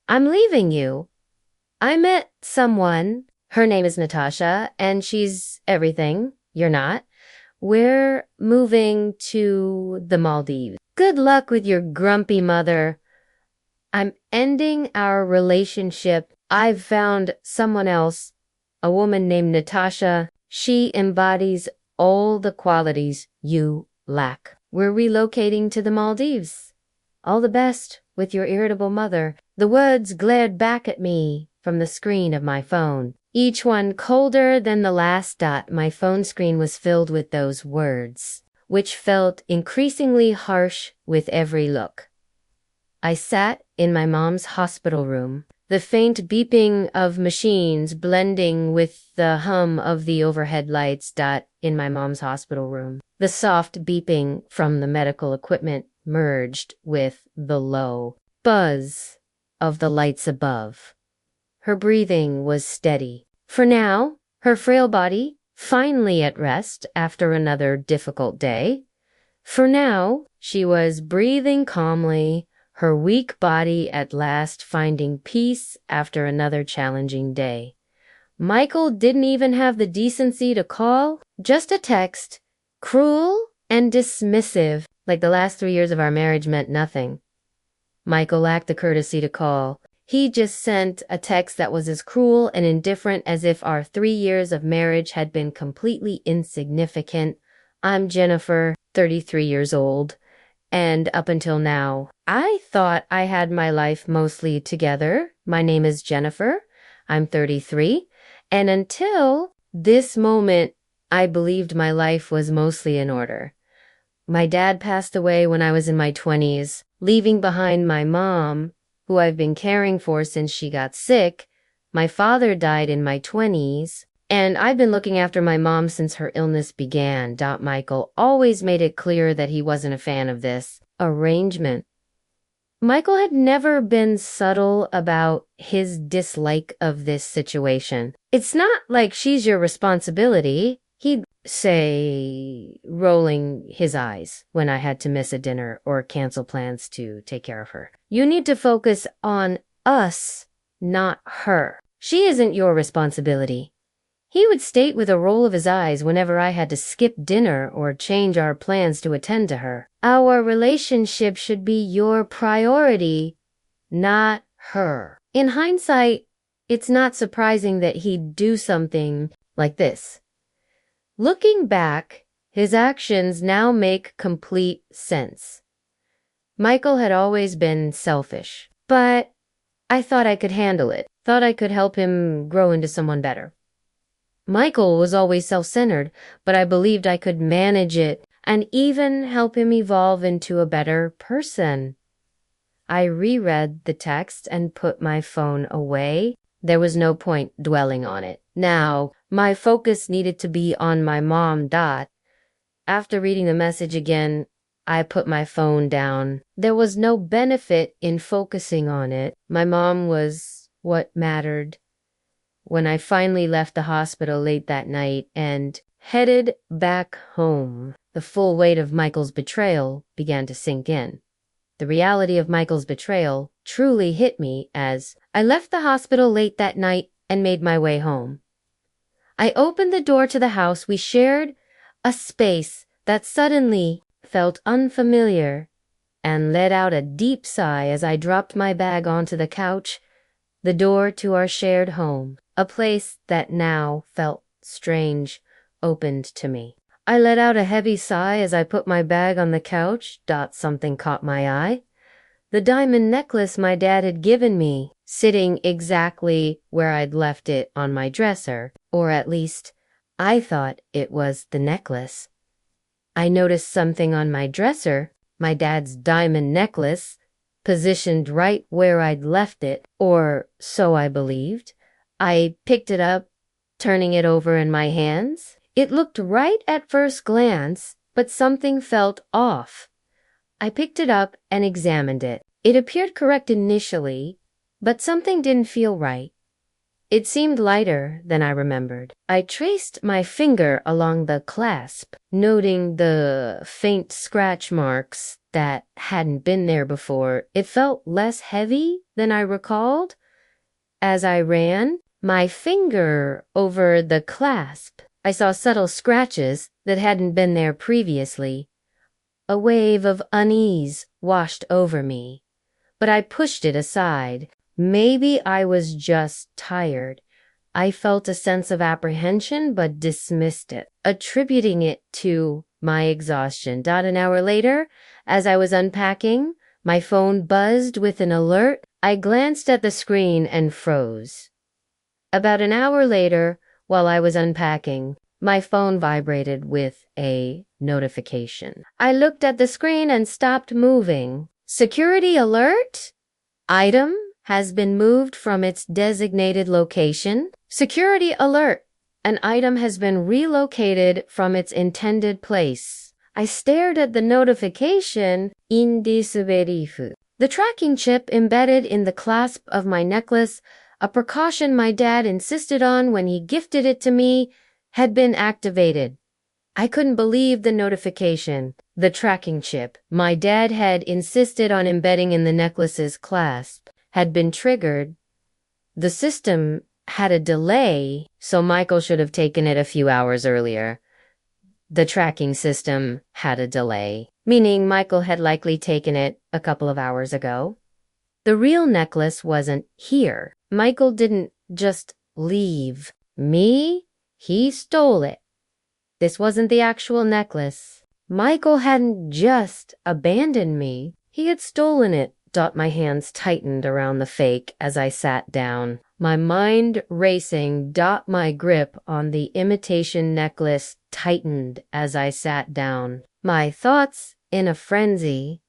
I'm leaving you. I met someone. Her name is Natasha, and she's everything. You're not. We're moving to the Maldives. Good luck with your grumpy mother. I'm ending our relationship. I've found someone else, a woman named Natasha. She embodies all the qualities you lack. We're relocating to the Maldives. All the best with your irritable mother. The words glared back at me from the screen of my phone. Each one colder than the last dot. My phone screen was filled with those words, which felt increasingly harsh with every look. I sat in my mom's hospital room, the faint beeping of machines blending with the hum of the overhead lights. In my mom's hospital room. The soft beeping from the medical equipment merged with the low buzz of the lights above. Her breathing was steady. For now, her frail body finally at rest after another difficult day. For now, she was breathing calmly, her weak body at last finding peace after another challenging day. Michael didn't even have the decency to call, just a text, cruel and dismissive, like the last 3 years of our marriage meant nothing. Michael lacked the courtesy to call. He just sent a text that was as cruel and indifferent as if our 3 years of marriage had been completely insignificant. I'm Jennifer, 33 years old, and up until now, I thought I had my life mostly together. My name is Jennifer. I'm 33. And until this moment, I believed my life was mostly in order. My dad passed away when I was in my 20s, leaving behind my mom, who I've been caring for since she got sick. My father died in my 20s, and I've been looking after my mom since her illness began. Michael always made it clear that he wasn't a fan of this arrangement. Michael had never been subtle about his dislike of this situation. It's not like she's your responsibility, he'd say, rolling his eyes when I had to miss a dinner or cancel plans to take care of her. You need to focus on us, not her. She isn't your responsibility. He would state with a roll of his eyes whenever I had to skip dinner or change our plans to attend to her. Our relationship should be your priority, not her. In hindsight, it's not surprising that he'd do something like this. Looking back, his actions now make complete sense. Michael had always been selfish, but I thought I could handle it, thought I could help him grow into someone better. Michael was always self-centered, but I believed I could manage it and even help him evolve into a better person. I reread the text and put my phone away. There was no point dwelling on it. Now, my focus needed to be on my mom. After reading the message again, I put my phone down. There was no benefit in focusing on it. My mom was what mattered. When I finally left the hospital late that night and headed back home, the full weight of Michael's betrayal began to sink in. The reality of Michael's betrayal truly hit me as I left the hospital late that night and made my way home. I opened the door to the house we shared, a space that suddenly felt unfamiliar, and let out a deep sigh as I dropped my bag onto the couch, the door to our shared home. A place that now felt strange opened to me. I let out a heavy sigh as I put my bag on the couch. Something caught my eye. The diamond necklace my dad had given me, sitting exactly where I'd left it on my dresser, or at least I thought it was the necklace. I noticed something on my dresser, my dad's diamond necklace, positioned right where I'd left it, or so I believed. I picked it up, turning it over in my hands. It looked right at first glance, but something felt off. I picked it up and examined it. It appeared correct initially, but something didn't feel right. It seemed lighter than I remembered. I traced my finger along the clasp, noting the faint scratch marks that hadn't been there before. It felt less heavy than I recalled. As I ran my finger over the clasp, I saw subtle scratches that hadn't been there previously. A wave of unease washed over me, but I pushed it aside. Maybe I was just tired. I felt a sense of apprehension but dismissed it, attributing it to my exhaustion. An hour later, as I was unpacking, my phone buzzed with an alert. I glanced at the screen and froze. About an hour later, while I was unpacking, my phone vibrated with a notification. I looked at the screen and stopped moving. Security alert? Item has been moved from its designated location. Security alert! An item has been relocated from its intended place. I stared at the notification. Indisbelief. The tracking chip embedded in the clasp of my necklace, a precaution my dad insisted on when he gifted it to me, had been activated. I couldn't believe the notification. The tracking chip my dad had insisted on embedding in the necklace's clasp had been triggered. The system had a delay, so Michael should have taken it a few hours earlier. The tracking system had a delay, meaning Michael had likely taken it a couple of hours ago. The real necklace wasn't here. Michael didn't just leave me. He stole it. This wasn't the actual necklace. Michael hadn't just abandoned me. He had stolen it. My hands tightened around the fake as I sat down. My mind racing. My grip on the imitation necklace tightened as I sat down. My thoughts in a frenzy.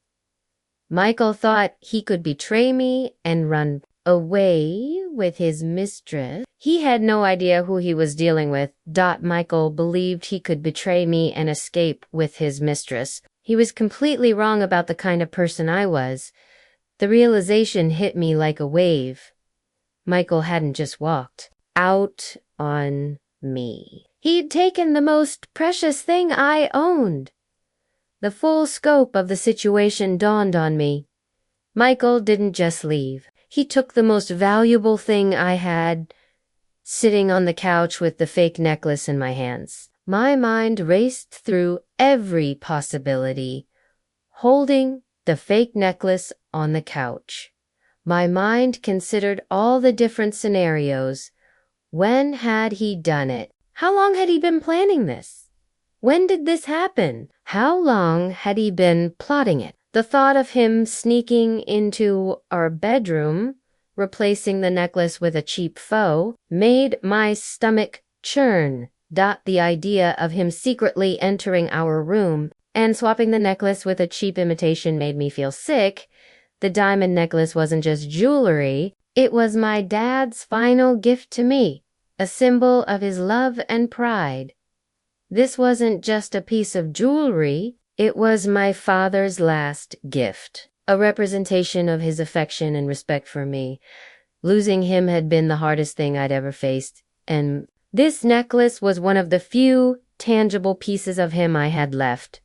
Michael thought he could betray me and run away with his mistress. He had no idea who he was dealing with. Michael believed he could betray me and escape with his mistress. He was completely wrong about the kind of person I was. The realization hit me like a wave. Michael hadn't just walked out on me. He'd taken the most precious thing I owned. The full scope of the situation dawned on me. Michael didn't just leave. He took the most valuable thing I had, sitting on the couch with the fake necklace in my hands. My mind raced through every possibility, holding the fake necklace on the couch. My mind considered all the different scenarios. When had he done it? How long had he been planning this? When did this happen? How long had he been plotting it? The thought of him sneaking into our bedroom, replacing the necklace with a cheap faux, made my stomach churn. The idea of him secretly entering our room and swapping the necklace with a cheap imitation made me feel sick. The diamond necklace wasn't just jewelry, it was my dad's final gift to me, a symbol of his love and pride. This wasn't just a piece of jewelry, it was my father's last gift, a representation of his affection and respect for me. Losing him had been the hardest thing I'd ever faced, and this necklace was one of the few tangible pieces of him I had left.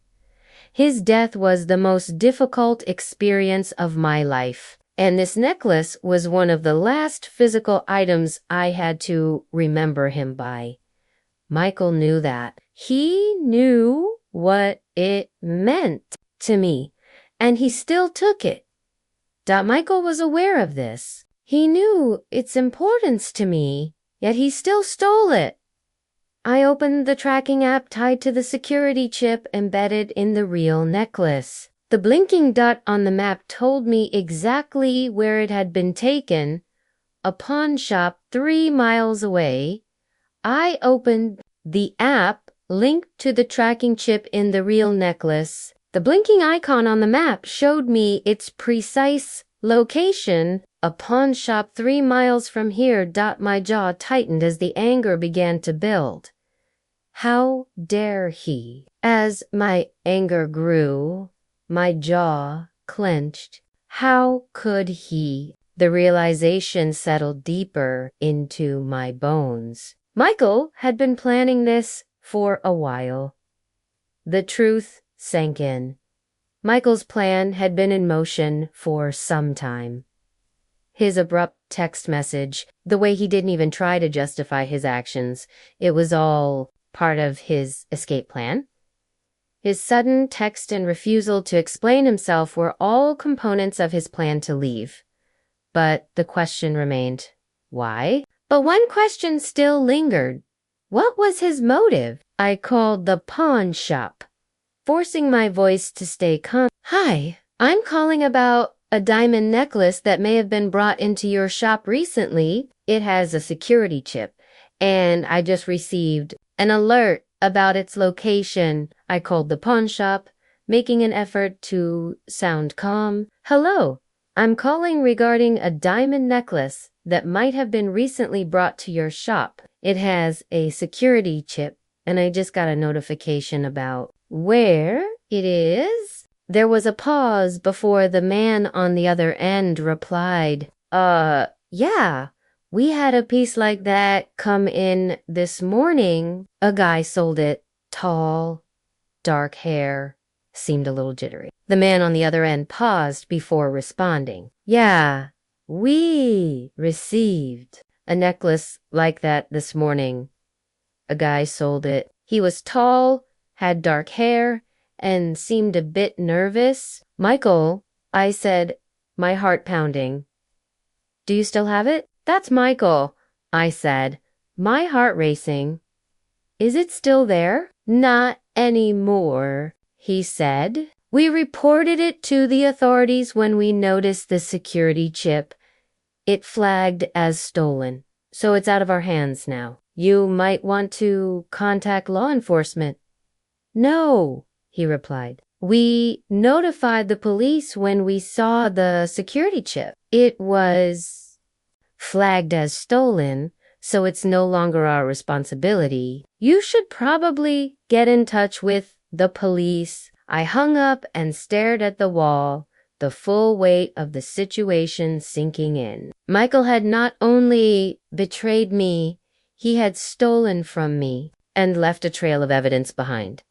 His death was the most difficult experience of my life, and this necklace was one of the last physical items I had to remember him by. Michael knew that. He knew what it meant to me, and he still took it. Michael was aware of this. He knew its importance to me, yet he still stole it. I opened the tracking app tied to the security chip embedded in the real necklace. The blinking dot on the map told me exactly where it had been taken, a pawn shop 3 miles away. I opened the app linked to the tracking chip in the real necklace. The blinking icon on the map showed me its precise location, a pawn shop 3 miles from here. My jaw tightened as the anger began to build. How dare he? As my anger grew, my jaw clenched. How could he? The realization settled deeper into my bones. Michael had been planning this for a while. The truth sank in. Michael's plan had been in motion for some time. His abrupt text message, the way he didn't even try to justify his actions, it was all part of his escape plan. His sudden text and refusal to explain himself were all components of his plan to leave. But the question remained, why? But one question still lingered. What was his motive? I called the pawn shop, forcing my voice to stay calm. Hi, I'm calling about a diamond necklace that may have been brought into your shop recently. It has a security chip, and I just received an alert about its location. I called the pawn shop, making an effort to sound calm. Hello, I'm calling regarding a diamond necklace that might have been recently brought to your shop. It has a security chip, and I just got a notification about where it is. There was a pause before the man on the other end replied, yeah, we had a piece like that come in this morning. A guy sold it. Tall, dark hair, seemed a little jittery. The man on the other end paused before responding. Yeah, we received a necklace like that this morning. A guy sold it. He was tall, had dark hair, and seemed a bit nervous. Michael, I said, my heart pounding. Do you still have it? That's Michael, I said, my heart racing. Is it still there? Not anymore, he said. We reported it to the authorities when we noticed the security chip. It flagged as stolen, so it's out of our hands now. You might want to contact law enforcement. No, he replied. We notified the police when we saw the security chip. It was flagged as stolen, so it's no longer our responsibility. You should probably get in touch with the police. I hung up and stared at the wall, the full weight of the situation sinking in. Michael had not only betrayed me, he had stolen from me and left a trail of evidence behind.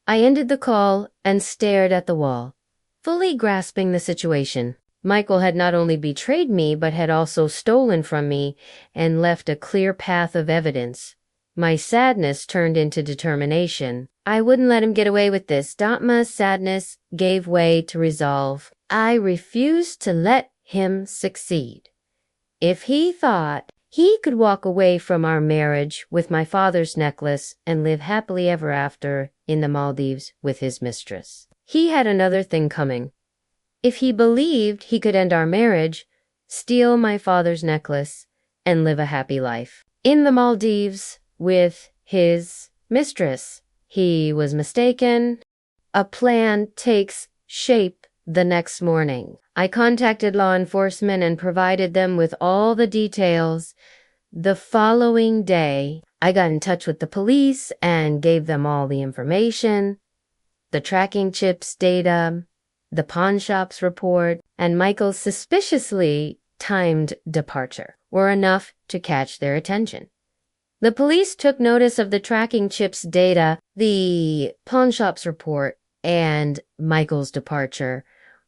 I ended the call and stared at the wall, fully grasping the situation. Michael had not only betrayed me, but had also stolen from me and left a clear path of evidence. My sadness turned into determination. I wouldn't let him get away with this. Dotma's sadness gave way to resolve. I refused to let him succeed. If he thought he could walk away from our marriage with my father's necklace and live happily ever after in the Maldives with his mistress, he had another thing coming. If he believed he could end our marriage, steal my father's necklace, and live a happy life in the Maldives with his mistress, he was mistaken. A plan takes shape the next morning. I contacted law enforcement and provided them with all the details. The following day, I got in touch with the police and gave them all the information, the tracking chips data, the pawn shop's report, and Michael's suspiciously timed departure were enough to catch their attention. The police took notice of the tracking chips data, the pawn shop's report, and Michael's departure,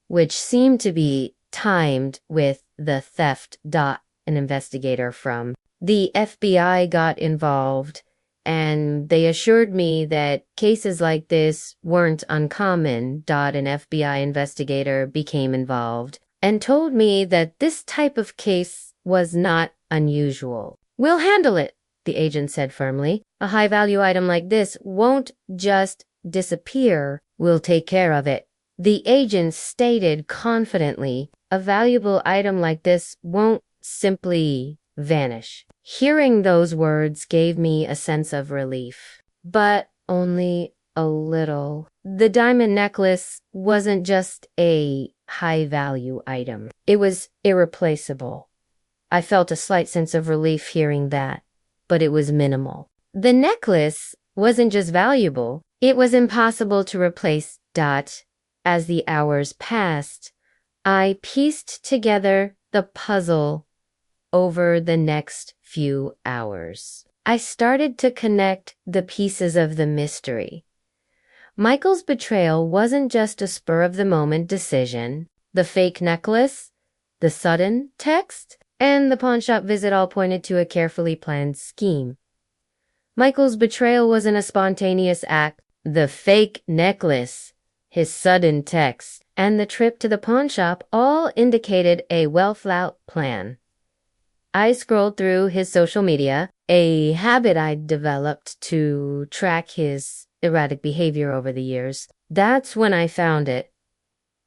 which seemed to be timed with the theft. An investigator from the FBI got involved, and they assured me that cases like this weren't uncommon. An FBI investigator became involved and told me that this type of case was not unusual. We'll handle it, the agent said firmly. A high-value item like this won't just disappear. We'll take care of it. The agent stated confidently, a valuable item like this won't simply vanish. Hearing those words gave me a sense of relief, but only a little. The diamond necklace wasn't just a high-value item. It was irreplaceable. I felt a slight sense of relief hearing that, but it was minimal. The necklace wasn't just valuable, it was impossible to replace. As the hours passed, I pieced together the puzzle over the next few hours. I started to connect the pieces of the mystery. Michael's betrayal wasn't just a spur-of-the-moment decision. The fake necklace, the sudden text, and the pawnshop visit all pointed to a carefully planned scheme. Michael's betrayal wasn't a spontaneous act. The fake necklace, his sudden text, and the trip to the pawnshop all indicated a well-thought plan. I scrolled through his social media, a habit I'd developed to track his erratic behavior over the years. That's when I found it.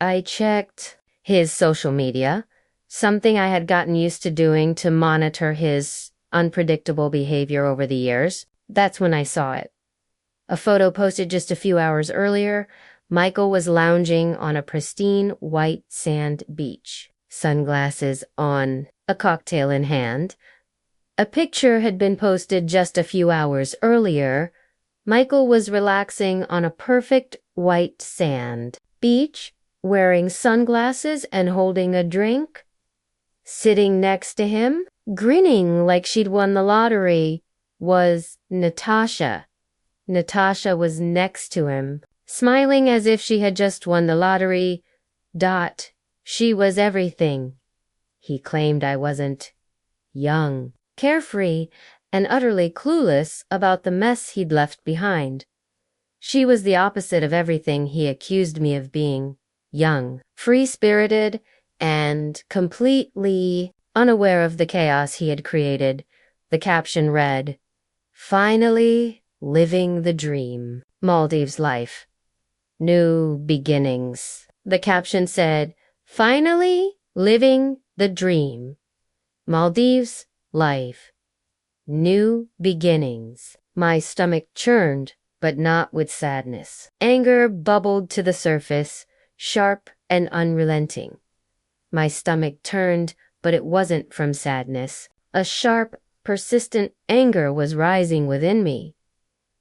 I checked his social media, something I had gotten used to doing to monitor his unpredictable behavior over the years. That's when I saw it. A photo posted just a few hours earlier, Michael was lounging on a pristine white sand beach, sunglasses on, a cocktail in hand. A picture had been posted just a few hours earlier. Michael was relaxing on a perfect white sand beach, wearing sunglasses and holding a drink. Sitting next to him, grinning like she'd won the lottery, was Natasha. Natasha was next to him, smiling as if she had just won the lottery. She was everything. He claimed I wasn't. Young, carefree, and utterly clueless about the mess he'd left behind. She was the opposite of everything he accused me of being. Young, free-spirited, and completely unaware of the chaos he had created. The caption read, "Finally living the dream. Maldives life. New beginnings." The caption said, "Finally living the dream. Maldives life. New beginnings." My stomach churned, but not with sadness. Anger bubbled to the surface, sharp and unrelenting. My stomach turned, but it wasn't from sadness. A sharp, persistent anger was rising within me.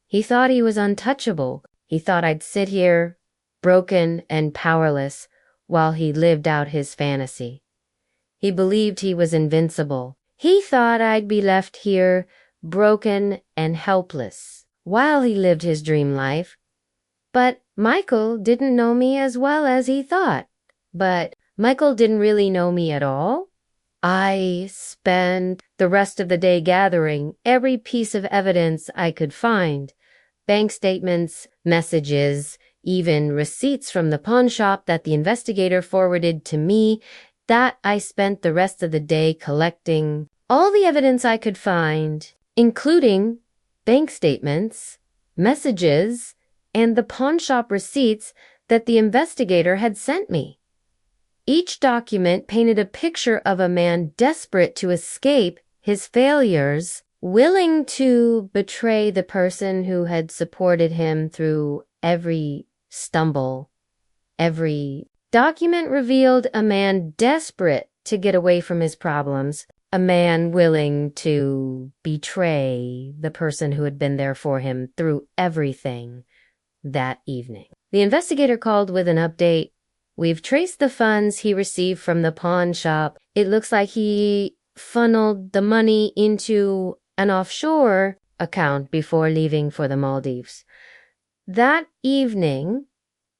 He thought he was untouchable. He thought I'd sit here, broken and powerless, while he lived out his fantasy. He believed he was invincible. He thought I'd be left here, broken and helpless, while he lived his dream life. But Michael didn't know me as well as he thought. But Michael didn't really know me at all. I spent the rest of the day gathering every piece of evidence I could find. Bank statements, messages, even receipts from the pawn shop that the investigator forwarded to me. That I spent the rest of the day collecting all the evidence I could find, including bank statements, messages, and the pawn shop receipts that the investigator had sent me. Each document painted a picture of a man desperate to escape his failures, willing to betray the person who had supported him through every stumble. Every document revealed a man desperate to get away from his problems, a man willing to betray the person who had been there for him through everything that evening. The investigator called with an update. "We've traced the funds he received from the pawn shop. It looks like he funneled the money into an offshore account before leaving for the Maldives." That evening,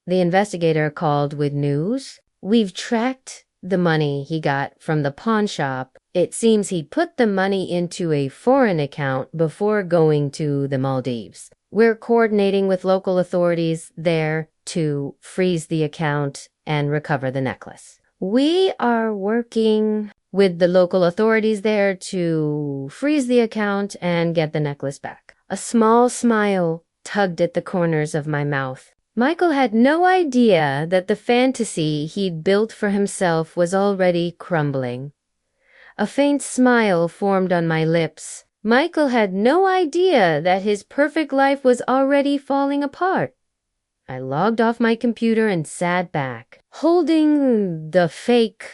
the investigator called with news. "We've tracked the money he got from the pawn shop. It seems he put the money into a foreign account before going to the Maldives. We're coordinating with local authorities there to freeze the account and recover the necklace." We are working with the local authorities there to freeze the account and get the necklace back. A small smile tugged at the corners of my mouth. Michael had no idea that the fantasy he'd built for himself was already crumbling. A faint smile formed on my lips. Michael had no idea that his perfect life was already falling apart. I logged off my computer and sat back, holding the fake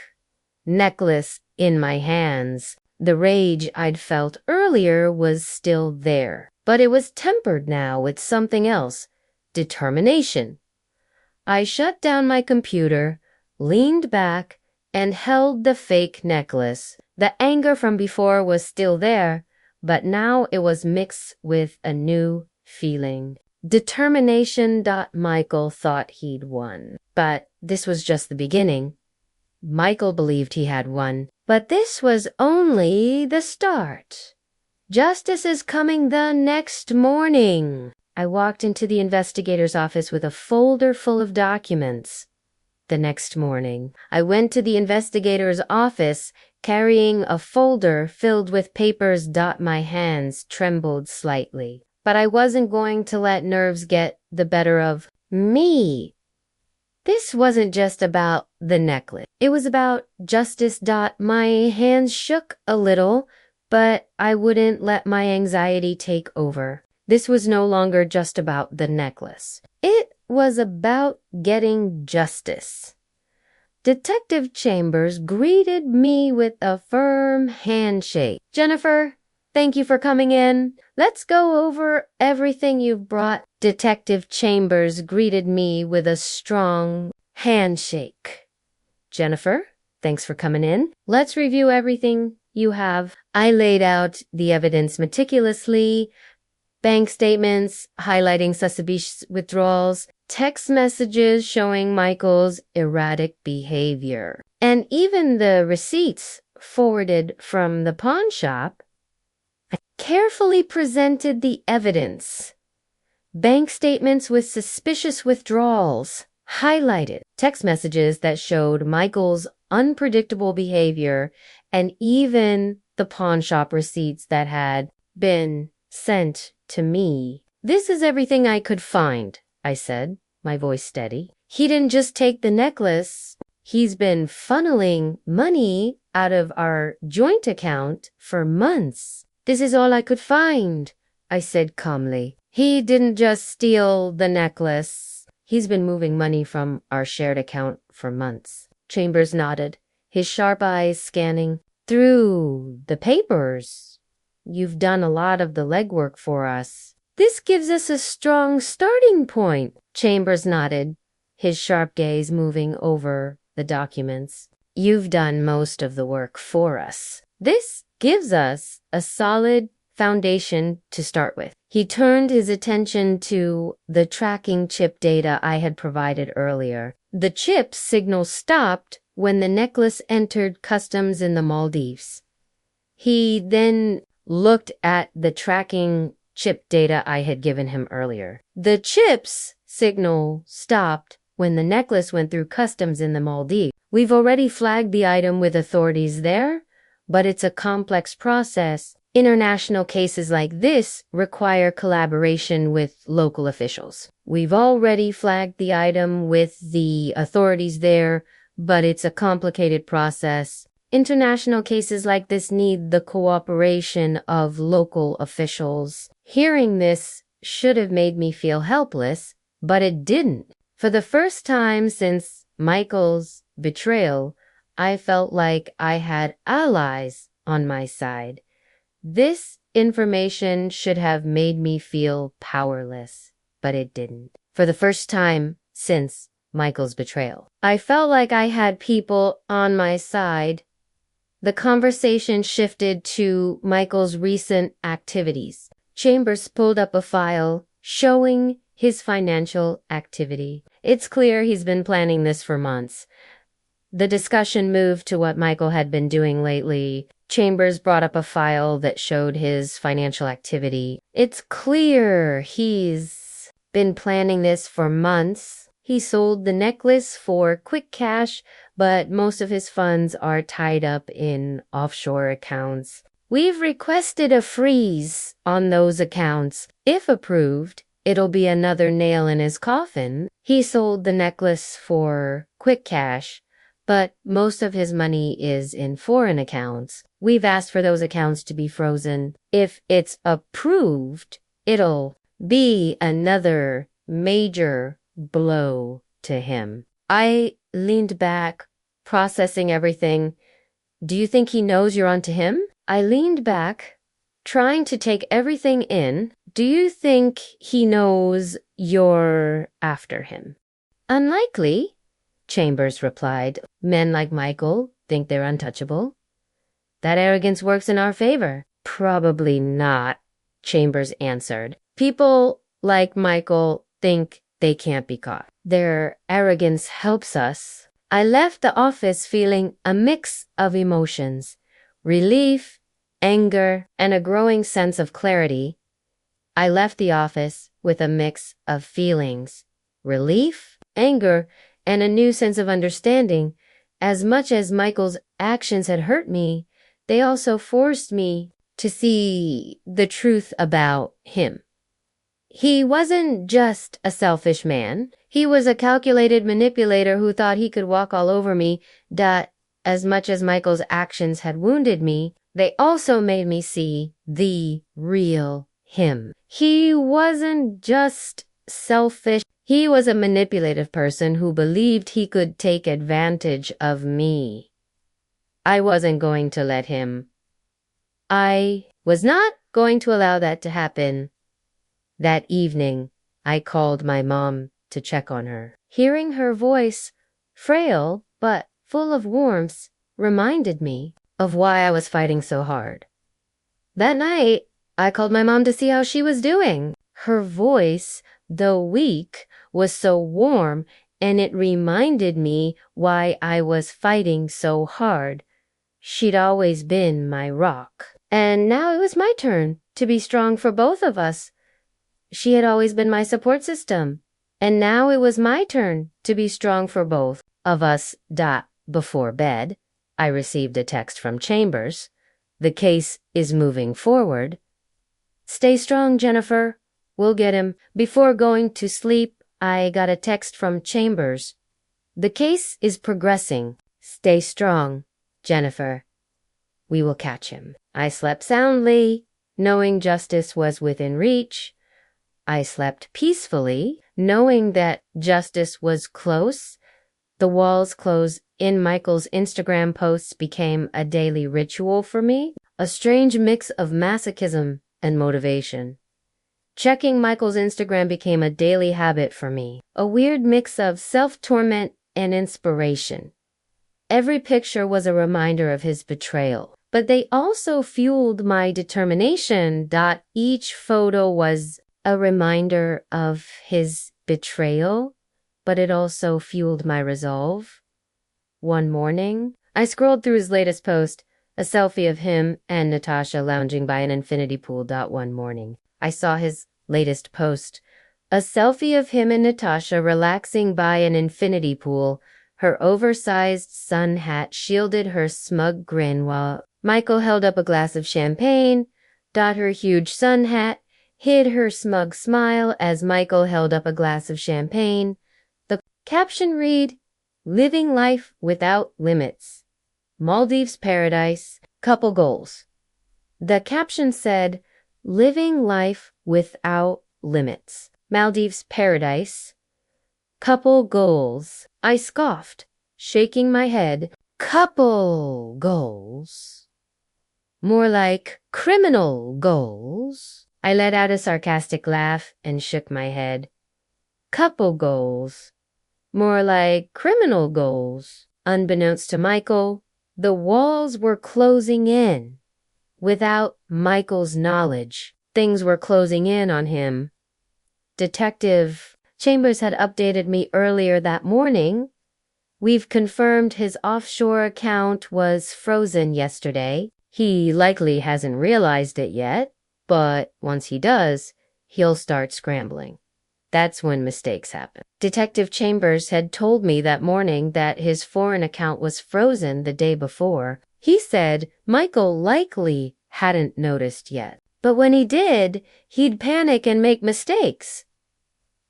necklace in my hands. The rage I'd felt earlier was still there, but it was tempered now with something else. Determination. I shut down my computer, leaned back, and held the fake necklace. The anger from before was still there, but now it was mixed with a new feeling. Determination. Michael thought he'd won. But this was just the beginning. Michael believed he had won, but this was only the start. Justice is coming the next morning. I walked into the investigator's office with a folder full of documents. The next morning, I went to the investigator's office carrying a folder filled with papers. My hands trembled slightly, but I wasn't going to let nerves get the better of me. This wasn't just about the necklace. It was about justice. My hands shook a little, but I wouldn't let my anxiety take over. This was no longer just about the necklace. It was about getting justice. Detective Chambers greeted me with a firm handshake. Jennifer, thank you for coming in. Let's go over everything you've brought. Detective Chambers greeted me with a strong handshake. Jennifer, thanks for coming in. Let's review everything you have. I laid out the evidence meticulously. Bank statements highlighting suspicious withdrawals, text messages showing Michael's erratic behavior, and even the receipts forwarded from the pawn shop. I carefully presented the evidence. Bank statements with suspicious withdrawals, highlighted text messages that showed Michael's unpredictable behavior, and even the pawn shop receipts that had been sent to me. This is everything I could find, I said, my voice steady. He didn't just take the necklace. He's been funneling money out of our joint account for months. This is all I could find, I said calmly. He didn't just steal the necklace. He's been moving money from our shared account for months. Chambers nodded, his sharp eyes scanning through the papers. You've done a lot of the legwork for us. This gives us a strong starting point. Chambers nodded, his sharp gaze moving over the documents. You've done most of the work for us. This gives us a solid foundation to start with. He turned his attention to the tracking chip data I had provided earlier. The chip signal stopped when the necklace entered customs in the Maldives. He then looked at the tracking chip data I had given him earlier. The chip's signal stopped when the necklace went through customs in the Maldives. We've already flagged the item with authorities there, but it's a complex process. International cases like this require collaboration with local officials. We've already flagged the item with the authorities there, but it's a complicated process. International cases like this need the cooperation of local officials. Hearing this should have made me feel helpless, but it didn't. For the first time since Michael's betrayal, I felt like I had allies on my side. This information should have made me feel powerless, but it didn't. For the first time since Michael's betrayal, I felt like I had people on my side. The conversation shifted to Michael's recent activities. Chambers pulled up a file showing his financial activity. It's clear he's been planning this for months. The discussion moved to what Michael had been doing lately. Chambers brought up a file that showed his financial activity. It's clear he's been planning this for months. He sold the necklace for quick cash, but most of his funds are tied up in offshore accounts. We've requested a freeze on those accounts. If approved, it'll be another nail in his coffin. He sold the necklace for quick cash, but most of his money is in foreign accounts. We've asked for those accounts to be frozen. If it's approved, it'll be another major blow to him. I leaned back, processing everything. Do you think he knows you're onto him? I leaned back, trying to take everything in. Do you think he knows you're after him? Unlikely. Chambers replied. Men like Michael think they're untouchable. That arrogance works in our favor. Probably not, Chambers answered. People like Michael think they can't be caught. Their arrogance helps us. I left the office feeling a mix of emotions: relief, anger, and a growing sense of clarity. I left the office with a mix of feelings: relief, anger, and a new sense of understanding. As much as Michael's actions had hurt me, they also forced me to see the truth about him. He wasn't just a selfish man. He was a calculated manipulator who thought he could walk all over me. As much as Michael's actions had wounded me, they also made me see the real him. He wasn't just selfish. He was a manipulative person who believed he could take advantage of me. I wasn't going to let him. I was not going to allow that to happen. That evening, I called my mom to check on her. Hearing her voice, frail but full of warmth, reminded me of why I was fighting so hard. That night, I called my mom to see how she was doing. Her voice, though weak, was so warm, and it reminded me why I was fighting so hard. She'd always been my rock. And now it was my turn to be strong for both of us. She had always been my support system. And now it was my turn to be strong for both of us. Before bed, I received a text from Chambers. The case is moving forward. Stay strong, Jennifer. We'll get him. Before going to sleep, I got a text from Chambers. The case is progressing. Stay strong, Jennifer. We will catch him. I slept soundly, knowing justice was within reach. I slept peacefully, knowing that justice was close. The walls close in Michael's Instagram posts became a daily ritual for me, a strange mix of masochism and motivation. Checking Michael's Instagram became a daily habit for me, a weird mix of self-torment and inspiration. Every picture was a reminder of his betrayal, but they also fueled my determination. Each photo was a reminder of his betrayal, but it also fueled my resolve. One morning, I scrolled through his latest post, a selfie of him and Natasha lounging by an infinity pool. One morning, I saw his latest post, a selfie of him and Natasha relaxing by an infinity pool. Her oversized sun hat shielded her smug grin while Michael held up a glass of champagne. Her huge sun hat hid her smug smile as Michael held up a glass of champagne. The caption read, "Living life without limits. Maldives paradise. Couple goals." The caption said, "Living life without limits. Maldives paradise. Couple goals." I scoffed, shaking my head. Couple goals? More like criminal goals. I let out a sarcastic laugh and shook my head. Couple goals? More like criminal goals. Unbeknownst to Michael, the walls were closing in. Without Michael's knowledge, things were closing in on him. Detective Chambers had updated me earlier that morning. "We've confirmed his offshore account was frozen yesterday. He likely hasn't realized it yet, but once he does, he'll start scrambling. That's when mistakes happen." Detective Chambers had told me that morning that his foreign account was frozen the day before. He said Michael likely hadn't noticed yet, but when he did, he'd panic and make mistakes.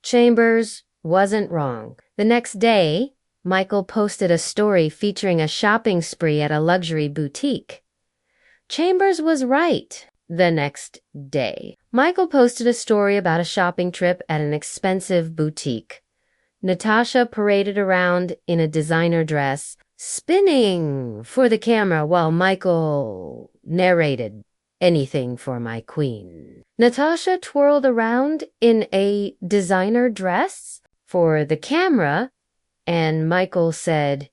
Chambers wasn't wrong. The next day, Michael posted a story featuring a shopping spree at a luxury boutique. Chambers was right. The next day, Michael posted a story about a shopping trip at an expensive boutique. Natasha paraded around in a designer dress, spinning for the camera while Michael narrated, "Anything for my queen." Natasha twirled around in a designer dress for the camera and Michael said,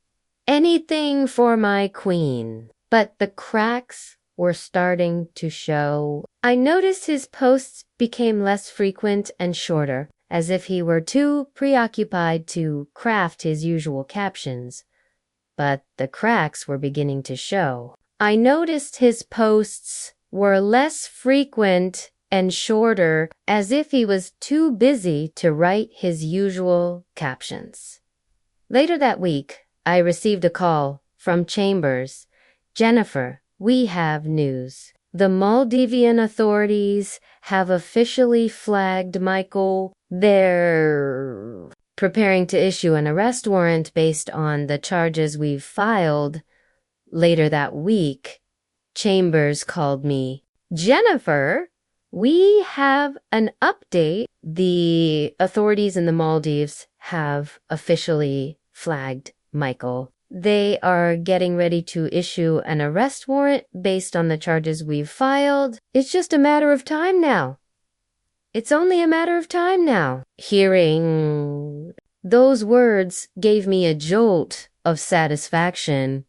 "Anything for my queen." But the cracks were starting to show. I noticed his posts became less frequent and shorter, as if he were too preoccupied to craft his usual captions. But the cracks were beginning to show. I noticed his posts were less frequent and shorter, as if he was too busy to write his usual captions. Later that week, I received a call from Chambers. "Jennifer, we have news. The Maldivian authorities have officially flagged Michael. They're preparing to issue an arrest warrant based on the charges we've filed." Later that week, Chambers called me. "Jennifer, we have an update. The authorities in the Maldives have officially flagged Michael. They are getting ready to issue an arrest warrant based on the charges we've filed. It's just a matter of time now. It's only a matter of time now." Hearing those words gave me a jolt of satisfaction.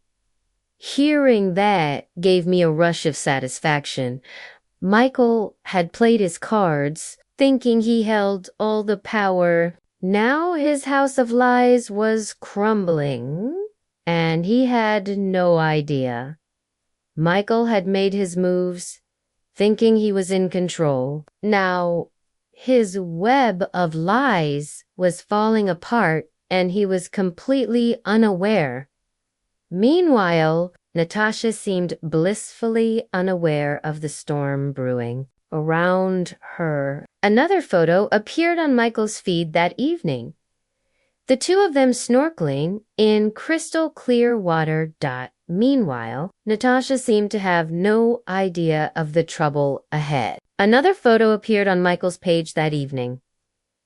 Hearing that gave me a rush of satisfaction. Michael had played his cards, thinking he held all the power. Now his house of lies was crumbling, and he had no idea. Michael had made his moves, thinking he was in control. Now, his web of lies was falling apart, and he was completely unaware. Meanwhile, Natasha seemed blissfully unaware of the storm brewing around her. Another photo appeared on Michael's feed that evening. The two of them snorkeling in crystal clear water. Meanwhile, Natasha seemed to have no idea of the trouble ahead. Another photo appeared on Michael's page that evening.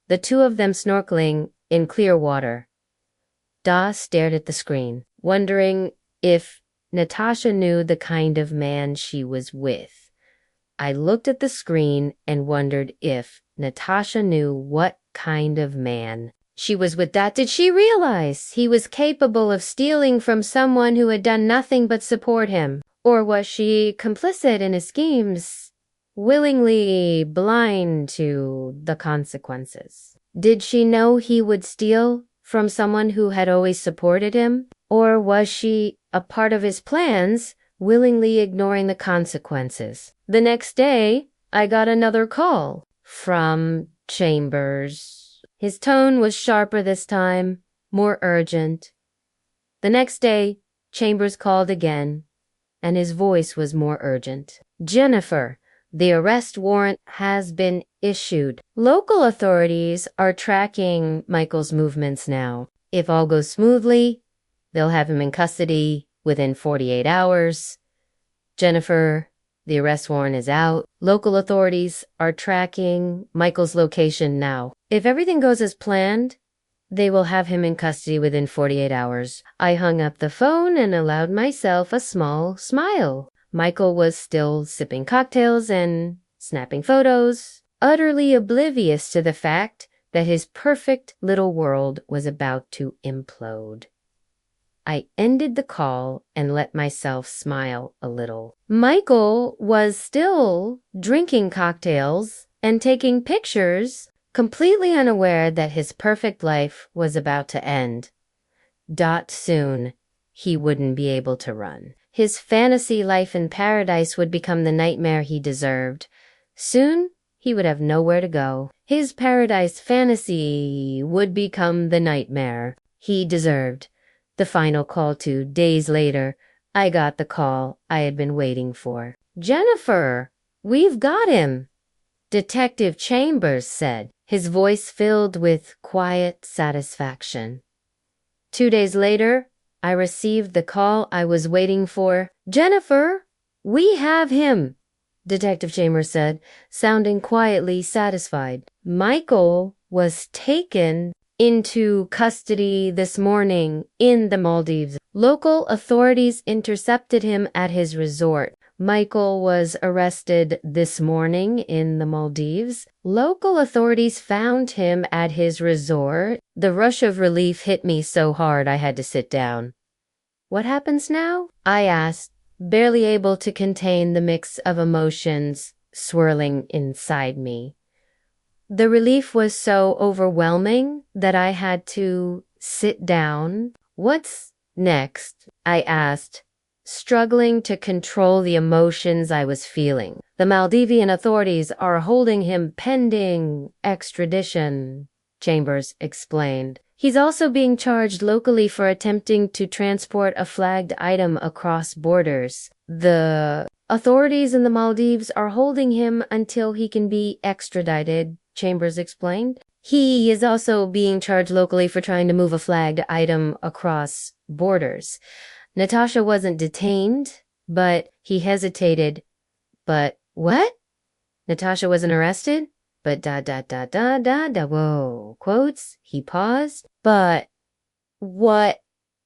The two of them snorkeling in clear water. Da stared at the screen, wondering if Natasha knew the kind of man she was with. I looked at the screen and wondered if Natasha knew what kind of man she was with. Did she realize he was capable of stealing from someone who had done nothing but support him? Or was she complicit in his schemes, willingly blind to the consequences? Did she know he would steal from someone who had always supported him? Or was she a part of his plans, willingly ignoring the consequences? The next day, I got another call from Chambers. His tone was sharper this time, more urgent. The next day, Chambers called again, and his voice was more urgent. "Jennifer, the arrest warrant has been issued. Local authorities are tracking Michael's movements now. If all goes smoothly, they'll have him in custody within 48 hours. Jennifer, the arrest warrant is out. Local authorities are tracking Michael's location now. If everything goes as planned, they will have him in custody within 48 hours. I hung up the phone and allowed myself a small smile. Michael was still sipping cocktails and snapping photos, utterly oblivious to the fact that his perfect little world was about to implode. I ended the call and let myself smile a little. Michael was still drinking cocktails and taking pictures, completely unaware that his perfect life was about to end. Soon, he wouldn't be able to run. His fantasy life in paradise would become the nightmare he deserved. Soon, he would have nowhere to go. His paradise fantasy would become the nightmare he deserved. The final call 2 days later, I got the call I had been waiting for. "Jennifer, we've got him," Detective Chambers said, his voice filled with quiet satisfaction. 2 days later, I received the call I was waiting for. "Jennifer, we have him," Detective Chambers said, sounding quietly satisfied. "Michael was taken into custody this morning in the Maldives. Local authorities intercepted him at his resort. Michael was arrested this morning in the Maldives. Local authorities found him at his resort. The rush of relief hit me so hard I had to sit down. What happens now? I asked, barely able to contain the mix of emotions swirling inside me. The relief was so overwhelming that I had to sit down. What's next? I asked, struggling to control the emotions I was feeling. The Maldivian authorities are holding him pending extradition, Chambers explained. He's also being charged locally for attempting to transport a flagged item across borders. The authorities in the Maldives are holding him until he can be extradited, Chambers explained. He is also being charged locally for trying to move a flagged item across borders. Natasha wasn't detained, but he hesitated. But what? Natasha wasn't arrested? But whoa, quotes, he paused. But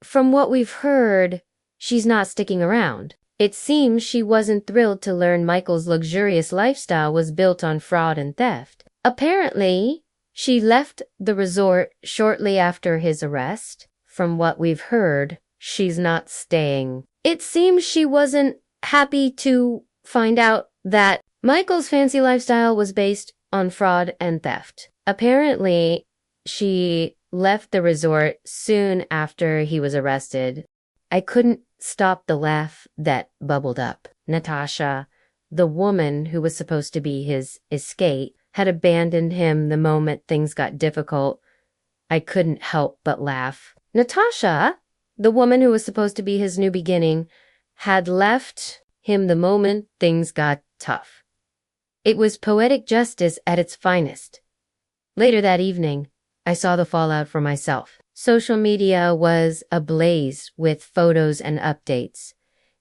from what we've heard, she's not sticking around. It seems she wasn't thrilled to learn Michael's luxurious lifestyle was built on fraud and theft. Apparently, she left the resort shortly after his arrest. From what we've heard, she's not staying. It seems she wasn't happy to find out that Michael's fancy lifestyle was based on fraud and theft. Apparently, she left the resort soon after he was arrested. I couldn't stop the laugh that bubbled up. Natasha, the woman who was supposed to be his escape, had abandoned him the moment things got difficult. I couldn't help but laugh. Natasha, the woman who was supposed to be his new beginning, had left him the moment things got tough. It was poetic justice at its finest. Later that evening, I saw the fallout for myself. Social media was ablaze with photos and updates.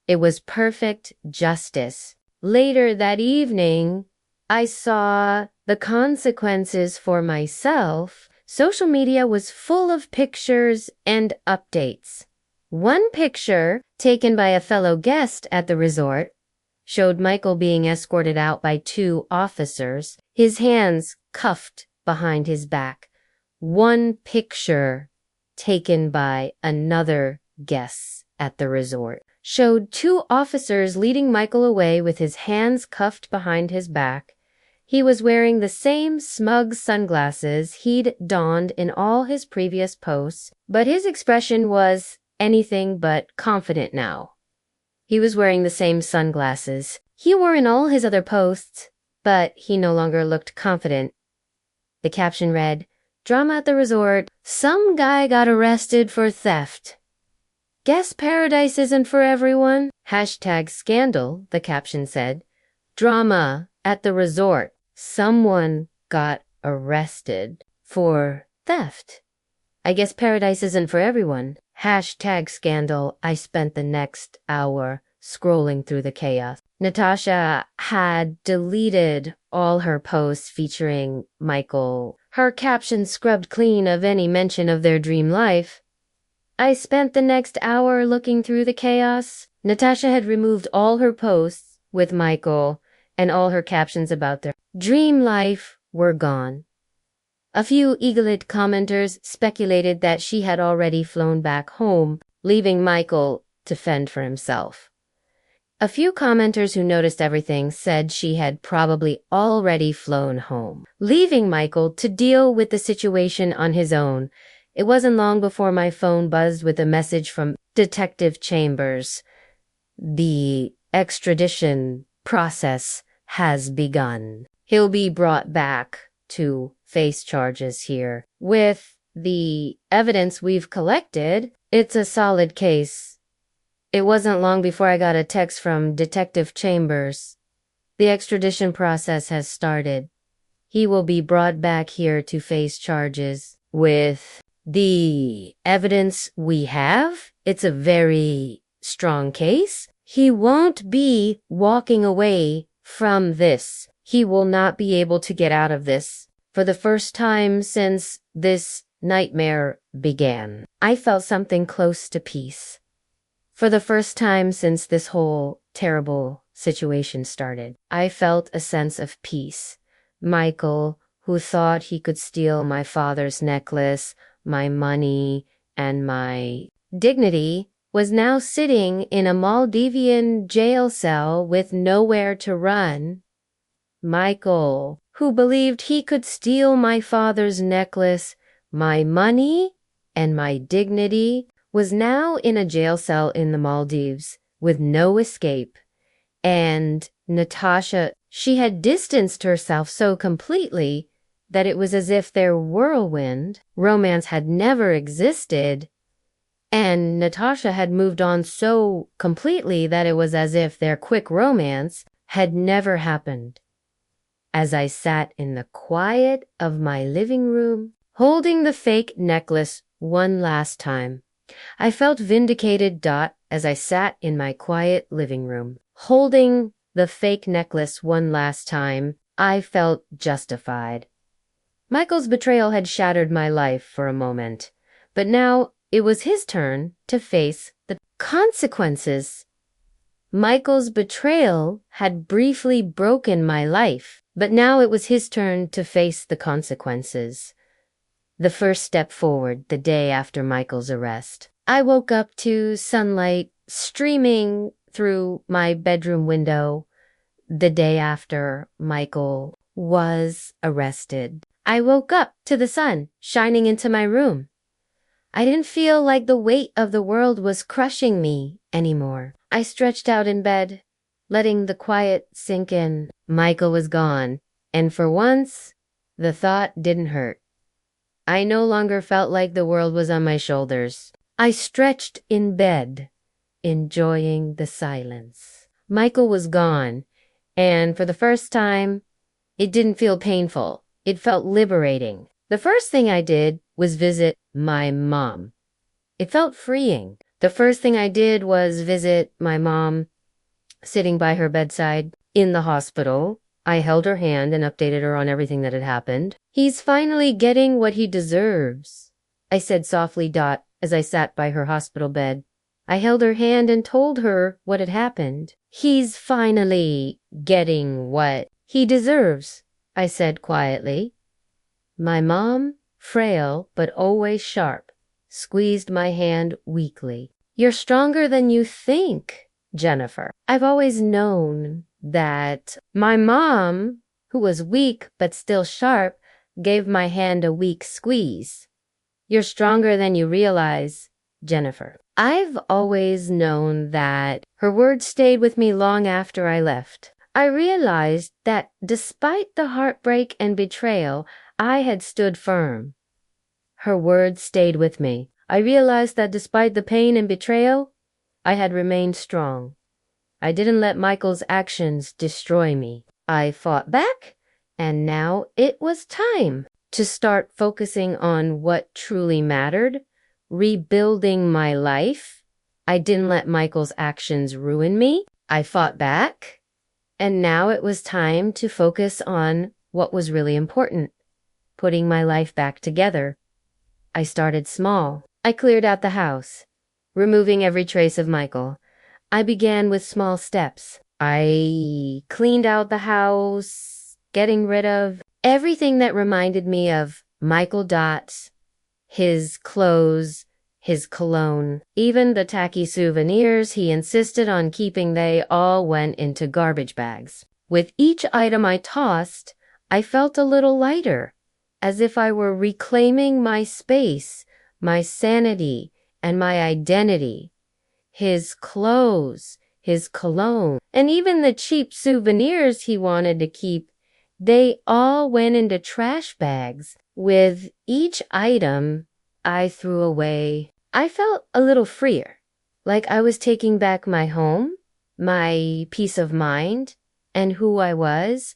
It was perfect justice. Later that evening, I saw the consequences for myself. Social media was full of pictures and updates. One picture, taken by a fellow guest at the resort, showed Michael being escorted out by 2 officers, his hands cuffed behind his back. One picture, taken by another guest at the resort, showed 2 officers leading Michael away with his hands cuffed behind his back. He was wearing the same smug sunglasses he'd donned in all his previous posts, but his expression was anything but confident now. He was wearing the same sunglasses he wore in all his other posts, but he no longer looked confident. The caption read, "Drama at the resort. Some guy got arrested for theft. Guess paradise isn't for everyone." #scandal, the caption said. Drama at the resort. Someone got arrested for theft. I guess paradise isn't for everyone. #scandal. I spent the next hour scrolling through the chaos. Natasha had deleted all her posts featuring Michael, her caption scrubbed clean of any mention of their dream life. I spent the next hour looking through the chaos. Natasha had removed all her posts with Michael, and all her captions about their dream life were gone. A few eagle-eyed commenters speculated that she had already flown back home, leaving Michael to fend for himself. A few commenters who noticed everything said she had probably already flown home, leaving Michael to deal with the situation on his own. It wasn't long before my phone buzzed with a message from Detective Chambers. The extradition process has begun. He'll be brought back to face charges here. With the evidence we've collected, it's a solid case. It wasn't long before I got a text from Detective Chambers. The extradition process has started. He will be brought back here to face charges. With the evidence we have, it's a very strong case. He won't be walking away from this. He will not be able to get out of this. For the first time since this nightmare began, I felt something close to peace. For the first time since this whole terrible situation started. I felt a sense of peace. Michael, who thought he could steal my father's necklace, my money, and my dignity, was now sitting in a Maldivian jail cell with nowhere to run. Michael, who believed he could steal my father's necklace, my money, and my dignity, was now in a jail cell in the Maldives with no escape. And Natasha, she had distanced herself so completely that it was as if their whirlwind romance had never existed, and Natasha had moved on so completely that it was as if their quick romance had never happened. As I sat in the quiet of my living room, holding the fake necklace one last time, I felt vindicated. As I sat in my quiet living room, holding the fake necklace one last time, I felt justified. Michael's betrayal had shattered my life for a moment, but now it was his turn to face the consequences. Michael's betrayal had briefly broken my life, but now it was his turn to face the consequences. The first step forward the day after Michael's arrest. I woke up to sunlight streaming through my bedroom window the day after Michael was arrested. I woke up to the sun shining into my room. I didn't feel like the weight of the world was crushing me anymore. I stretched out in bed, letting the quiet sink in. Michael was gone, and for once, the thought didn't hurt. I no longer felt like the world was on my shoulders. I stretched in bed, enjoying the silence. Michael was gone, and for the first time, it didn't feel painful. It felt liberating. The first thing I did was visit my mom. It felt freeing. The first thing I did was visit my mom sitting by her bedside in the hospital. I held her hand and updated her on everything that had happened. "He's finally getting what he deserves," I said softly. As I sat by her hospital bed, I held her hand and told her what had happened. "He's finally getting what he deserves," I said quietly. My mom, frail but always sharp, squeezed my hand weakly. "You're stronger than you think, Jennifer." I've always known that. My mom, who was weak but still sharp, gave my hand a weak squeeze. "You're stronger than you realize, Jennifer." I've always known that. Her words stayed with me long after I left. I realized that despite the heartbreak and betrayal, I had stood firm. Her words stayed with me. I realized that despite the pain and betrayal, I had remained strong. I didn't let Michael's actions destroy me. I fought back, and now it was time to start focusing on what truly mattered, rebuilding my life. I didn't let Michael's actions ruin me. I fought back, and now it was time to focus on what was really important, putting my life back together. I started small. I cleared out the house, removing every trace of Michael. I began with small steps. I cleaned out the house, getting rid of everything that reminded me of Michael Dots, his clothes, his cologne, even the tacky souvenirs he insisted on keeping. They all went into garbage bags. With each item I tossed, I felt a little lighter, as if I were reclaiming my space, my sanity, and my identity. His clothes, his cologne, and even the cheap souvenirs he wanted to keep, they all went into trash bags. With each item I threw away, I felt a little freer, like I was taking back my home, my peace of mind, and who I was.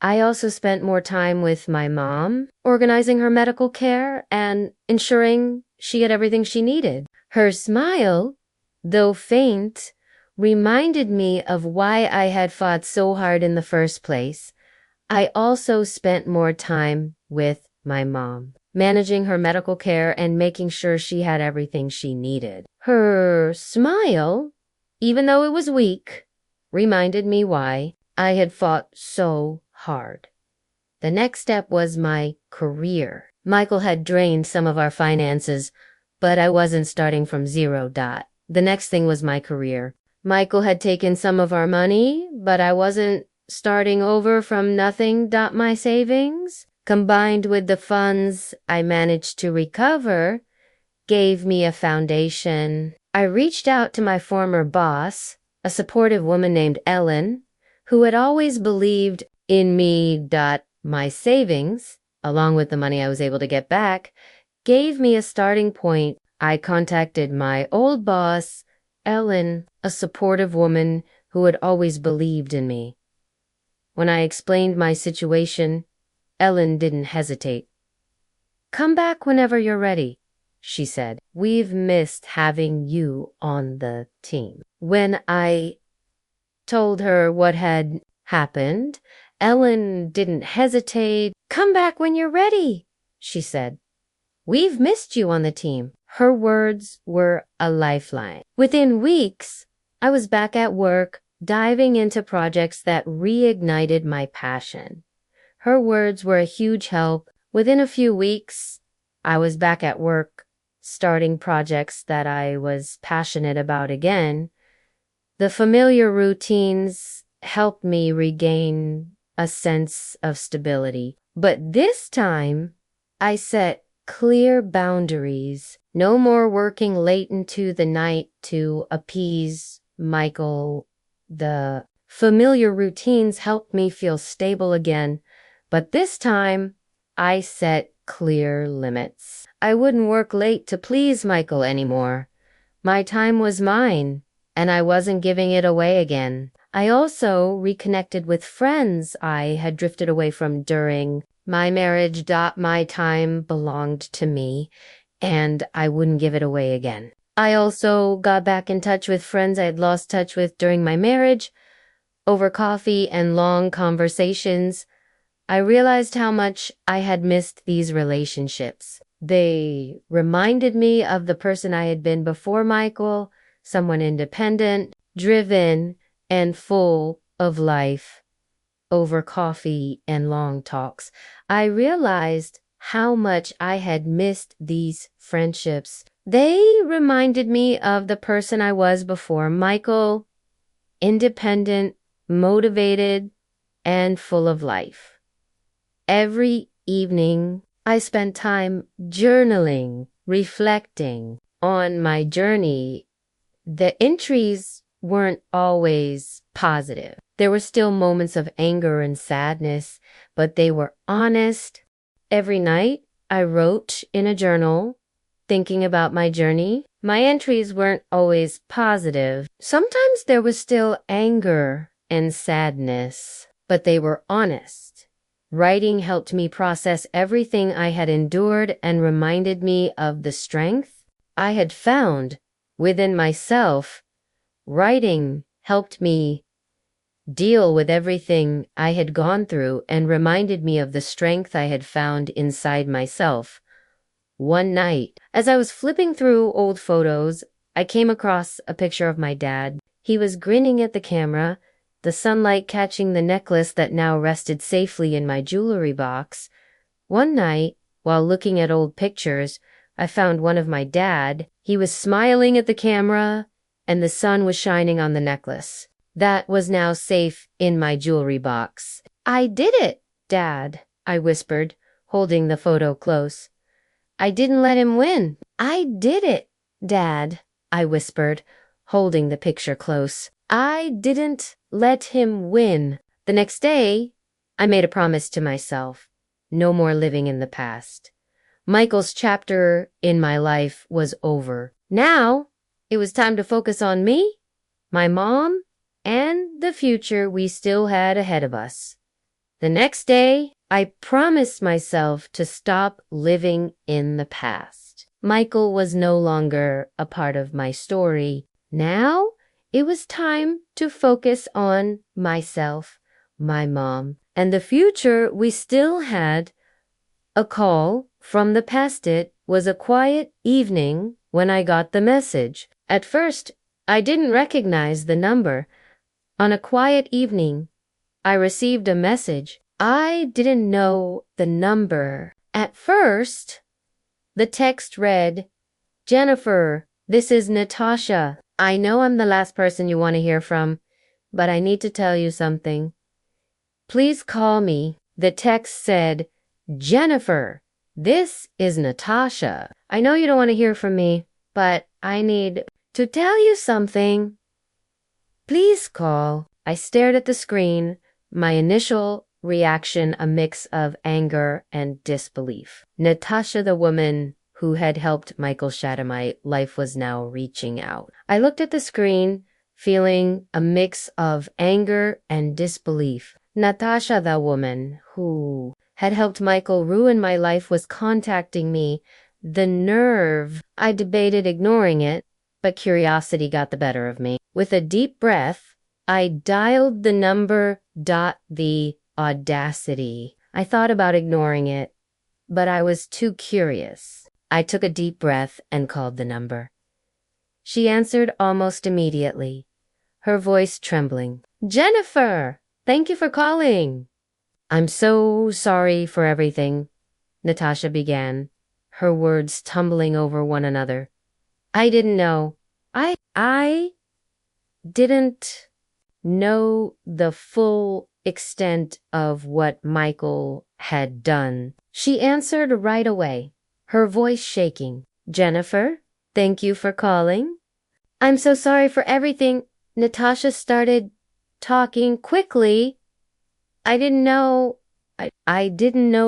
I also spent more time with my mom, organizing her medical care and ensuring she had everything she needed. Her smile, though faint, reminded me of why I had fought so hard in the first place. I also spent more time with my mom, managing her medical care and making sure she had everything she needed. Her smile, even though it was weak, reminded me why I had fought so hard. The next step was my career. Michael had drained some of our finances, but I wasn't starting from zero. The next thing was my career. Michael had taken some of our money, but I wasn't starting over from nothing. My savings, combined with the funds I managed to recover, gave me a foundation. I reached out to my former boss, a supportive woman named Ellen, who had always believed in me. My savings, along with the money I was able to get back, gave me a starting point. I contacted my old boss, Ellen, a supportive woman who had always believed in me. When I explained my situation, Ellen didn't hesitate. "Come back whenever you're ready," she said. "We've missed having you on the team." When I told her what had happened, Ellen didn't hesitate. "Come back when you're ready," she said. "We've missed you on the team." Her words were a lifeline. Within weeks, I was back at work, diving into projects that reignited my passion. Her words were a huge help. Within a few weeks, I was back at work, starting projects that I was passionate about again. The familiar routines helped me regain a sense of stability. But this time, I set clear boundaries. No more working late into the night to appease Michael. The familiar routines helped me feel stable again, but this time, I set clear limits. I wouldn't work late to please Michael anymore. My time was mine, and I wasn't giving it away again. I also reconnected with friends I had drifted away from during my marriage. My time belonged to me, and I wouldn't give it away again. I also got back in touch with friends I had lost touch with during my marriage. Over coffee and long conversations, I realized how much I had missed these relationships. They reminded me of the person I had been before Michael, someone independent, driven, and full of life. Over coffee and long talks, I realized how much I had missed these friendships. They reminded me of the person I was before Michael, independent, motivated, and full of life. Every evening, I spent time journaling, reflecting on my journey. The entries weren't always positive. There were still moments of anger and sadness, but they were honest. Every night, I wrote in a journal, thinking about my journey. My entries weren't always positive. Sometimes there was still anger and sadness, but they were honest. Writing helped me process everything I had endured and reminded me of the strength I had found within myself. Writing helped me deal with everything I had gone through and reminded me of the strength I had found inside myself. One night, as I was flipping through old photos, I came across a picture of my dad. He was grinning at the camera, the sunlight catching the necklace that now rested safely in my jewelry box. One night, while looking at old pictures, I found one of my dad. He was smiling at the camera, and the sun was shining on the necklace. That was now safe in my jewelry box. "I did it, Dad," I whispered, holding the photo close. "I didn't let him win." "I did it, Dad," I whispered, holding the picture close. "I didn't let him win." The next day, I made a promise to myself. No more living in the past. Michael's chapter in my life was over. Now, it was time to focus on me, my mom, and the future we still had ahead of us. The next day, I promised myself to stop living in the past. Michael was no longer a part of my story. Now, it was time to focus on myself, my mom, and the future we still had. A call from the past. It was a quiet evening when I got the message. At first, I didn't recognize the number. On a quiet evening, I received a message. I didn't know the number. At first, the text read, "Jennifer, this is Natasha. I know I'm the last person you want to hear from, but I need to tell you something. Please call me." The text said, "Jennifer, this is Natasha. I know you don't want to hear from me, but I need to tell you something. Please call." I stared at the screen, my initial reaction a mix of anger and disbelief. Natasha, the woman who had helped Michael shatter my life, was now reaching out. I looked at the screen, feeling a mix of anger and disbelief. Natasha, the woman who had helped Michael ruin my life, was contacting me. The nerve! I debated ignoring it, but curiosity got the better of me. With a deep breath, I dialed the number. The audacity. I thought about ignoring it, but I was too curious. I took a deep breath and called the number. She answered almost immediately, her voice trembling. "Jennifer, thank you for calling." "I'm so sorry for everything," Natasha began, her words tumbling over one another. I didn't know the full extent of what Michael had done. She answered right away, her voice shaking. "Jennifer, thank you for calling. I'm so sorry for everything." Natasha started talking quickly. I didn't know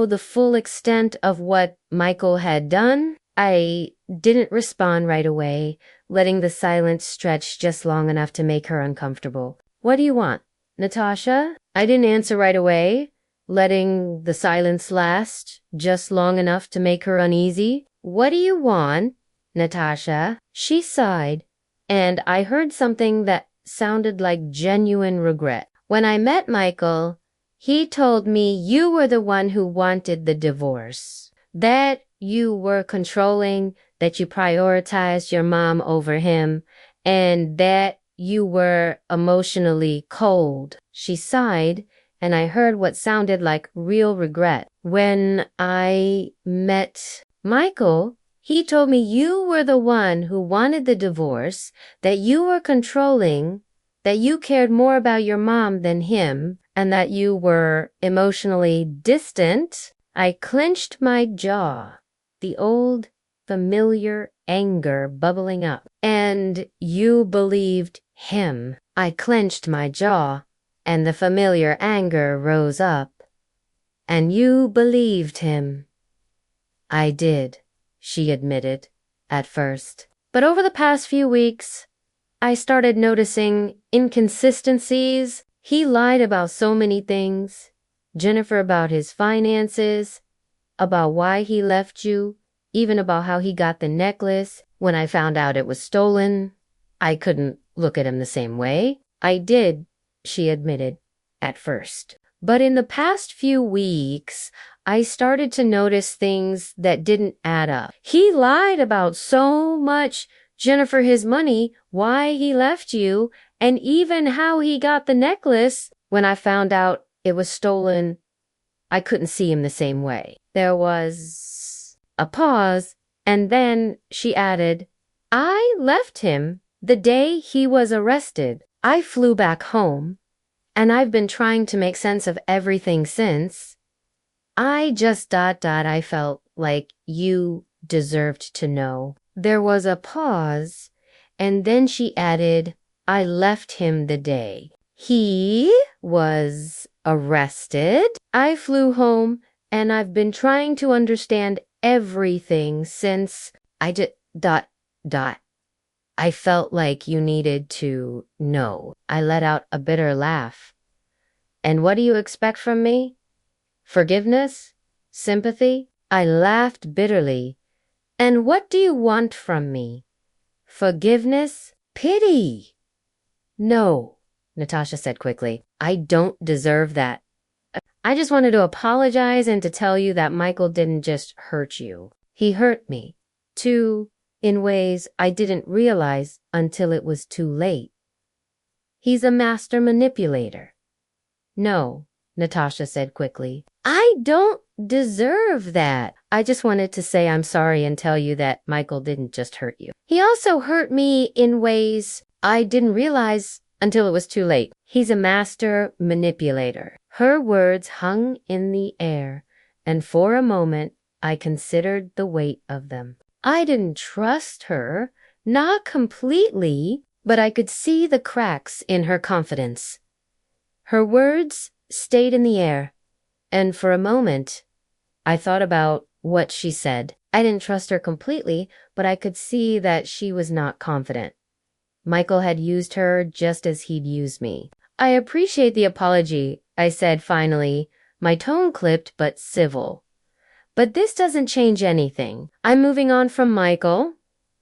the full extent of what Michael had done. I didn't respond right away, letting the silence stretch just long enough to make her uncomfortable. "What do you want, Natasha?" I didn't answer right away, letting the silence last just long enough to make her uneasy. "What do you want, Natasha?" She sighed, and I heard something that sounded like genuine regret. "When I met Michael, he told me you were the one who wanted the divorce. That you were controlling, that you prioritized your mom over him, and that you were emotionally cold." She sighed, and I heard what sounded like real regret. "When I met Michael, he told me you were the one who wanted the divorce, that you were controlling, that you cared more about your mom than him, and that you were emotionally distant." I clenched my jaw, the old familiar anger bubbling up. "And you believed him." I clenched my jaw, and the familiar anger rose up. "And you believed him." "I did," she admitted, at first. "But over the past few weeks, I started noticing inconsistencies. He lied about so many things. Jennifer, about his finances, about why he left you, even about how he got the necklace. When I found out it was stolen, I couldn't look at him the same way." "I did," she admitted, "at first. But in the past few weeks, I started to notice things that didn't add up. He lied about so much. Jennifer, his money, why he left you, and even how he got the necklace. When I found out it was stolen, I couldn't see him the same way." There was a pause, and then she added, "I left him the day he was arrested. I flew back home, and I've been trying to make sense of everything since. I just I felt like you deserved to know." There was a pause, and then she added, "I left him the day he was arrested. I flew home, and I've been trying to understand everything since. I felt like you needed to know." I let out a bitter laugh. "And what do you expect from me? Forgiveness? Sympathy?" I laughed bitterly. "And what do you want from me? Forgiveness? Pity?" "No," Natasha said quickly. "I don't deserve that. I just wanted to apologize and to tell you that Michael didn't just hurt you. He hurt me, too, in ways I didn't realize until it was too late. He's a master manipulator. No, Natasha said quickly. I don't deserve that. I just wanted to say I'm sorry and tell you that Michael didn't just hurt you. He also hurt me in ways I didn't realize until it was too late. He's a master manipulator. Her words hung in the air, and for a moment I considered the weight of them. I didn't trust her, not completely, but I could see the cracks in her confidence. Her words stayed in the air, and for a moment, I thought about what she said. I didn't trust her completely, but I could see that she was not confident. Michael had used her just as he'd used me. I appreciate the apology, I said finally, my tone clipped but civil. But this doesn't change anything. I'm moving on from Michael,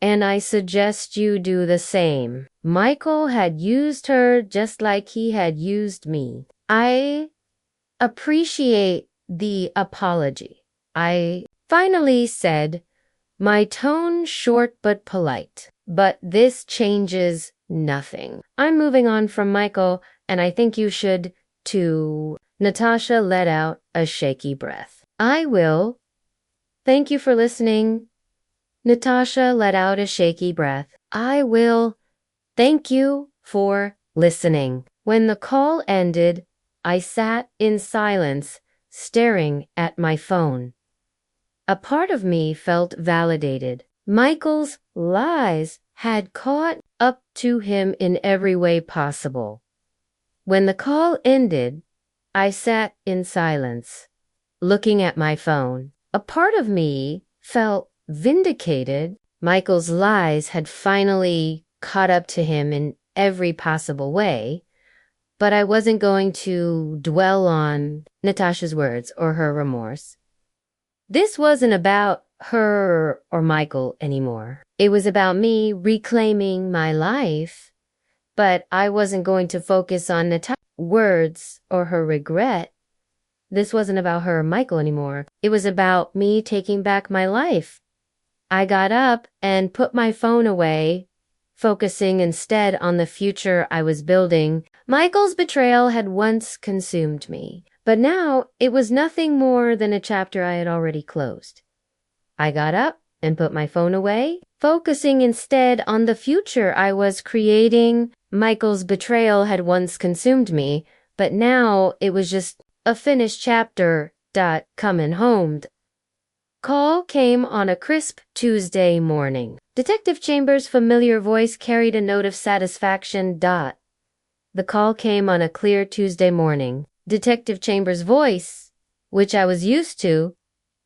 and I suggest you do the same. Michael had used her just like he had used me. I appreciate the apology, I finally said, my tone short but polite. But this changes nothing. I'm moving on from Michael, and I think you should, too. Natasha let out a shaky breath. I will. Thank you for listening. Natasha let out a shaky breath. I will. Thank you for listening. When the call ended, I sat in silence, staring at my phone. A part of me felt validated. Michael's lies had caught up to him in every way possible. When the call ended, I sat in silence, looking at my phone. A part of me felt vindicated. Michael's lies had finally caught up to him in every possible way, but I wasn't going to dwell on Natasha's words or her remorse. This wasn't about her or Michael anymore. It was about me reclaiming my life, but I wasn't going to focus on Natasha's words or her regret. This wasn't about her or Michael anymore. It was about me taking back my life. I got up and put my phone away, focusing instead on the future I was building. Michael's betrayal had once consumed me, but now it was nothing more than a chapter I had already closed. I got up and put my phone away, focusing instead on the future I was creating. Michael's betrayal had once consumed me, but now it was just a finished chapter. Coming home. Call came on a crisp Tuesday morning. Detective Chambers' familiar voice carried a note of satisfaction. The call came on a clear Tuesday morning. Detective Chambers' voice, which I was used to,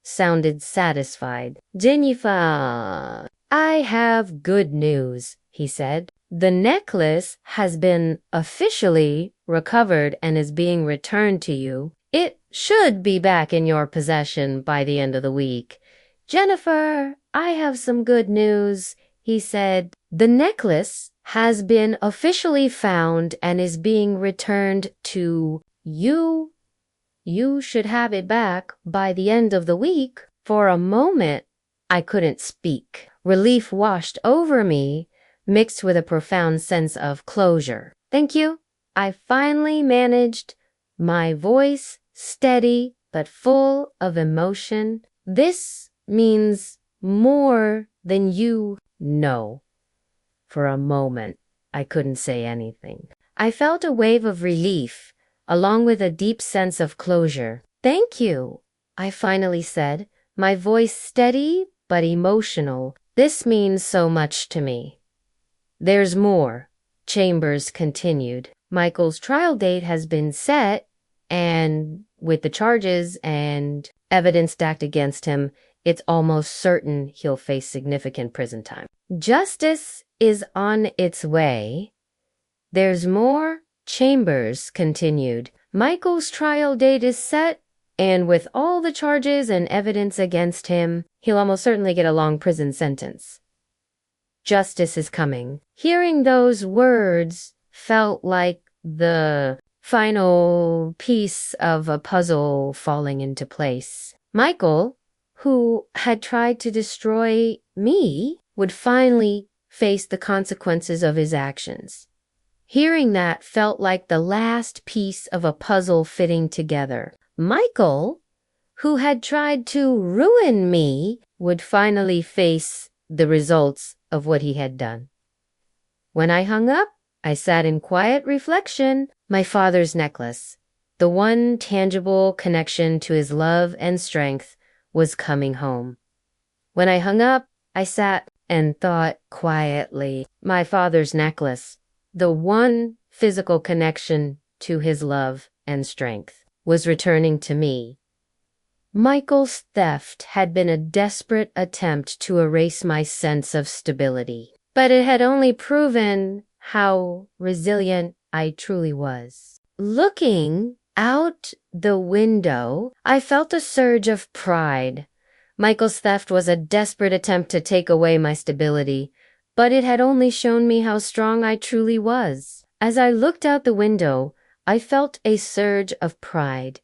sounded satisfied. Jennifer, I have good news, he said. The necklace has been officially recovered and is being returned to you. It should be back in your possession by the end of the week. Jennifer, I have some good news, he said. The necklace has been officially found and is being returned to you. You should have it back by the end of the week. For a moment, I couldn't speak. Relief washed over me, mixed with a profound sense of closure. Thank you. I finally managed, my voice steady but full of emotion. This means more than you know. For a moment, I couldn't say anything. I felt a wave of relief, along with a deep sense of closure. Thank you, I finally said, my voice steady but emotional. This means so much to me. There's more, Chambers continued. Michael's trial date has been set, and with the charges and evidence stacked against him, it's almost certain he'll face significant prison time. Justice is on its way. There's more, Chambers continued. Michael's trial date is set, and with all the charges and evidence against him, he'll almost certainly get a long prison sentence. Justice is coming. Hearing those words felt like the final piece of a puzzle falling into place. Michael, who had tried to destroy me, would finally face the consequences of his actions. Hearing that felt like the last piece of a puzzle fitting together. Michael, who had tried to ruin me, would finally face the results of what he had done. When I hung up, I sat in quiet reflection. My father's necklace, the one tangible connection to his love and strength, was coming home. When I hung up, I sat and thought quietly. My father's necklace, the one physical connection to his love and strength, was returning to me. Michael's theft had been a desperate attempt to erase my sense of stability, but it had only proven how resilient I truly was. Looking out the window, I felt a surge of pride. Michael's theft was a desperate attempt to take away my stability, but it had only shown me how strong I truly was. As I looked out the window, I felt a surge of pride.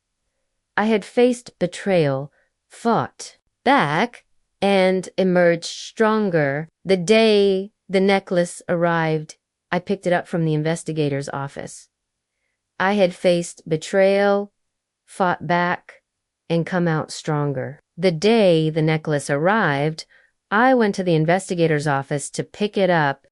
I had faced betrayal, fought back, and emerged stronger. The day the necklace arrived, I picked it up from the investigator's office. I had faced betrayal, fought back, and come out stronger. The day the necklace arrived, I went to the investigator's office to pick it up